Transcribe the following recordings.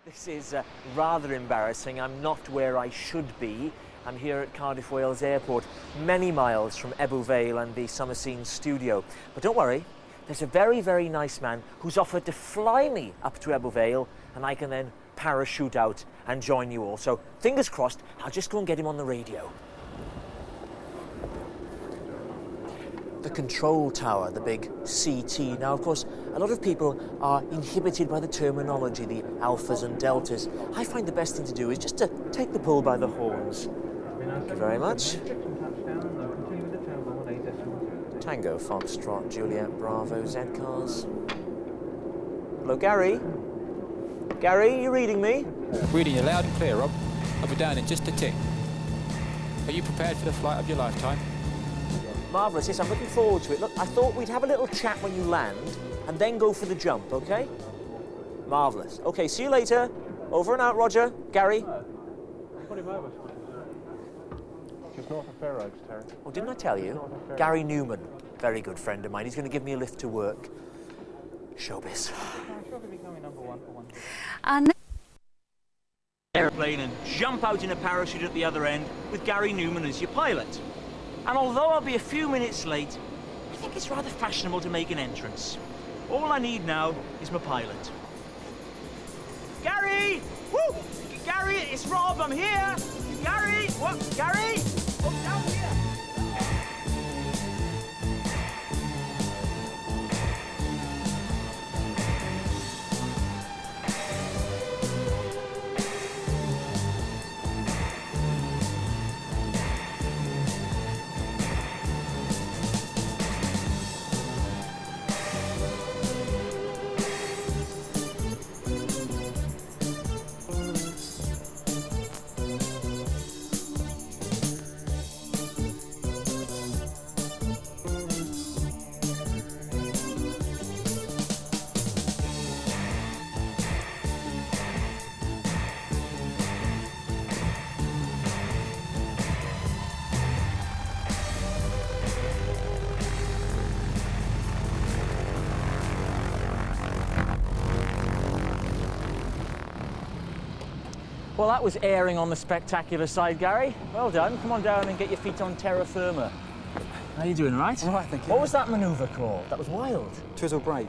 This is rather embarrassing. I'm not where I should be. I'm here at Cardiff Wales Airport, many miles from Ebbw Vale and the Summer Scene studio. But don't worry, there's a very, very nice man who's offered to fly me up to Ebbw Vale, and I can then parachute out and join you all. So fingers crossed, I'll just go and get him on the radio. The control tower, the big CT. Now, of course, a lot of people are inhibited by the terminology, the alphas and deltas. I find the best thing to do is just to take the bull by the horns. Thank you very much. Tango, Foxtrot, Juliet, Bravo, Z cars. Hello, Gary? Gary, you reading me? Reading you loud and clear, Rob. I'll be down in just a tick. Are you prepared for the flight of your lifetime? Marvellous, yes, I'm looking forward to it. Look, I thought we'd have a little chat when you land and then go for the jump, OK? Marvellous. OK, see you later. Over and out, Roger. Gary? Put him over. Just north of Fair Oaks, Terry. Oh, didn't I tell you? Gary Numan, very good friend of mine. He's going to give me a lift to work. Showbiz. And airplane and jump out in a parachute at the other end with Gary Numan as your pilot. And although I'll be a few minutes late, I think it's rather fashionable to make an entrance. All I need now is my pilot. Gary! Woo! Gary, it's Rob, I'm here! Gary! What? Gary? Oh, down here! Well, that was airing on the spectacular side, Gary. Well done. Come on down and get your feet on terra firma. How you doing, right? All right, thank you. What was that manoeuvre called? That was wild. Twizzle break.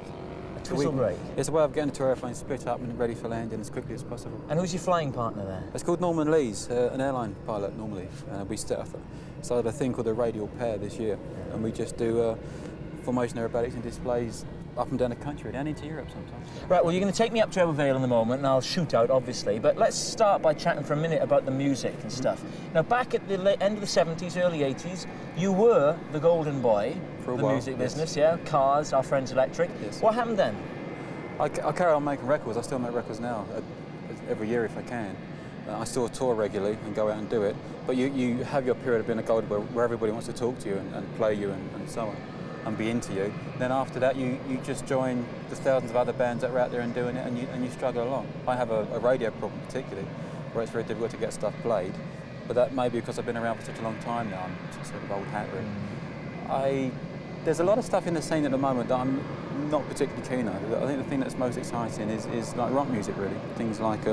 A twizzle break? It's a way of getting the two airplanes split up and ready for landing as quickly as possible. And who's your flying partner there? It's called Norman Lees, an airline pilot normally. We started a thing called the radial pair this year. And we just do formation aerobatics and displays up and down the country and into Europe sometimes. Right, well, you're going to take me up to Ebbw Vale in a moment and I'll shoot out, obviously, but let's start by chatting for a minute about the music and stuff. Now, back at the end of the 70s, early 80s, you were the golden boy for the music business, yeah? Cars, Our Friends Electric. Yes. What happened then? I carry on making records. I still make records now, every year if I can. I still tour regularly and go out and do it, but you have your period of being a golden boy where everybody wants to talk to you and play you and so on. And be into you. Then after that, you just join the thousands of other bands that are out there and doing it, and you struggle along. I have a radio problem particularly, where it's very difficult to get stuff played, but that may be because I've been around for such a long time now. I'm sort of old hat really. There's a lot of stuff in the scene at the moment that I'm not particularly keen on. I think the thing that's most exciting is like rock music really, things like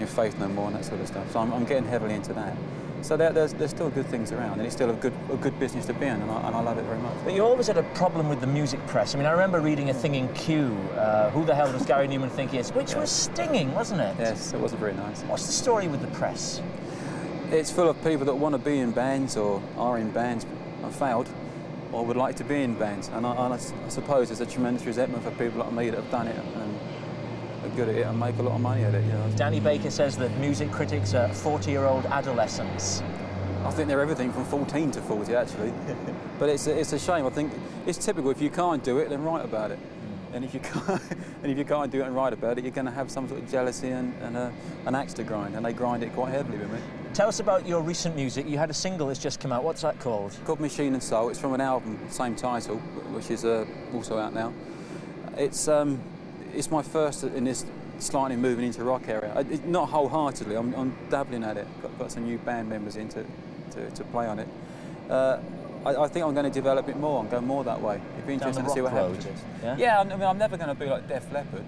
Faith No More and that sort of stuff. So I'm getting heavily into that. So there's still good things around, and it's still a good business to be in, and I love it very much. But you always had a problem with the music press. I mean, I remember reading a thing in Q, who the hell does Gary Numan think he is, which was stinging, wasn't it? Yes, it wasn't very nice. What's the story with the press? It's full of people that want to be in bands or are in bands and failed, or would like to be in bands, and I suppose there's a tremendous resentment for people like me that have done it and are good at it and make a lot of money at it. You know. Danny Baker says that music critics are 40-year-old adolescents. I think they're everything from 14 to 40, actually. But it's a shame. I think it's typical. If you can't do it, then write about it. And if you can't do it and write about it, you're going to have some sort of jealousy and an axe to grind, and they grind it quite heavily with me. Tell us about your recent music. You had a single that's just come out. What's that called? It's called Machine and Soul. It's from an album, same title, which is also out now. It's my first in this slightly moving into rock area. Not wholeheartedly. I'm dabbling at it. Got some new band members in to play on it. I think I'm going to develop it more and go more that way. It'd be interesting to see what happens. Yeah? Yeah, I mean, I'm never going to be like Def Leppard,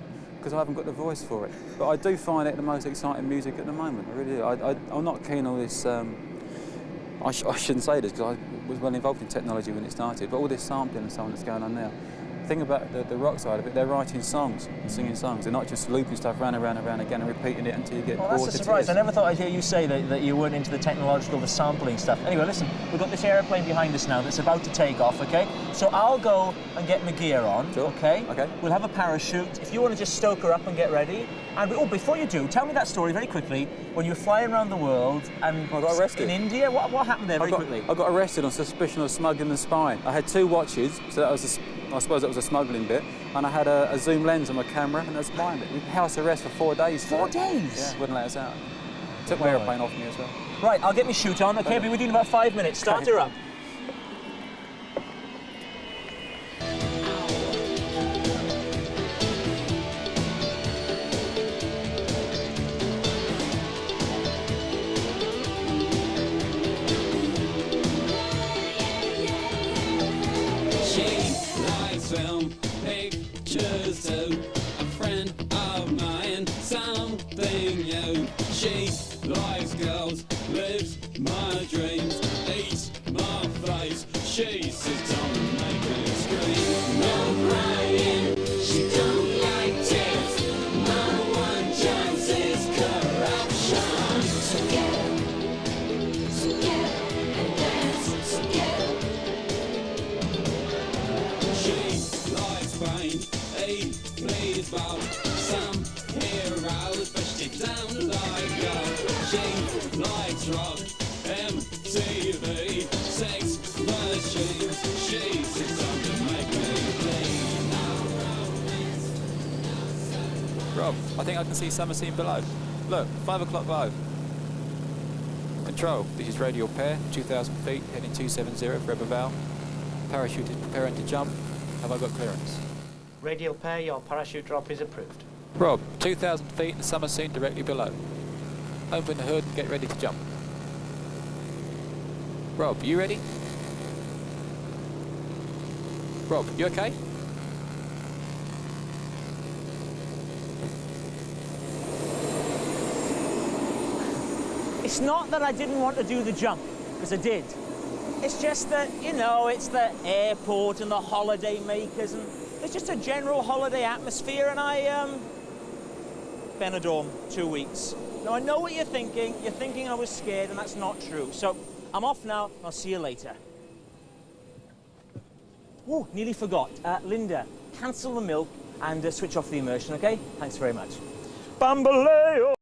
because I haven't got the voice for it. But I do find it the most exciting music at the moment. I really do. I'm not keen on this. I shouldn't say this because I was well involved in technology when it started, but all this sampling and so on that's going on now. The thing about the rock side of it, they're writing songs and singing songs. They're not just looping stuff round and round and round again and repeating it until you get bored. Well, that's a surprise. I never thought I'd hear you say that you weren't into the technological, the sampling stuff. Anyway, listen, we've got this aeroplane behind us now that's about to take off, okay? So I'll go and get my gear on, sure. Okay? Okay. We'll have a parachute. If you want to just stoke her up and get ready. And before you do, tell me that story very quickly. When you were flying around the world and I got arrested in India, what happened there very quickly? I got arrested on suspicion of smuggling and spying. I had 2 watches, so that was I suppose that was a smuggling bit, and I had a zoom lens on my camera, and that's mine. House arrest for 4 days. 4 days? Yeah, wouldn't let us out. Took my aeroplane off me as well. Right, I'll get my chute on, okay? Be with you in about 5 minutes. Start her up. Film pictures too. A friend of mine, something new. She likes girls, lives my dreams, eats my face. She sits on and makes me scream. No crying, she don't like tears. No one chances corruption. So get and dance, so get. Please Bob, some heroes, but she don't like God. She likes rock, MTV, sex machines. She sits on to make me bleed. Rob, I think I can see summer scene below. Look, 5 o'clock low. Control, this is radial pair, 2,000 feet, heading 270 for Eberval. Parachute is preparing to jump. Have I got clearance? Radial pair, your parachute drop is approved. Rob, 2,000 feet and the summer scene directly below. Open the hood and get ready to jump. Rob, you ready? Rob, you okay? It's not that I didn't want to do the jump, because I did. It's just that, you know, it's the airport and the holiday makers, and it's just a general holiday atmosphere, and Benidorm, 2 weeks. Now, I know what you're thinking. You're thinking I was scared, and that's not true. So, I'm off now. I'll see you later. Oh, nearly forgot. Linda, cancel the milk and switch off the immersion, okay? Thanks very much. Bambaleo!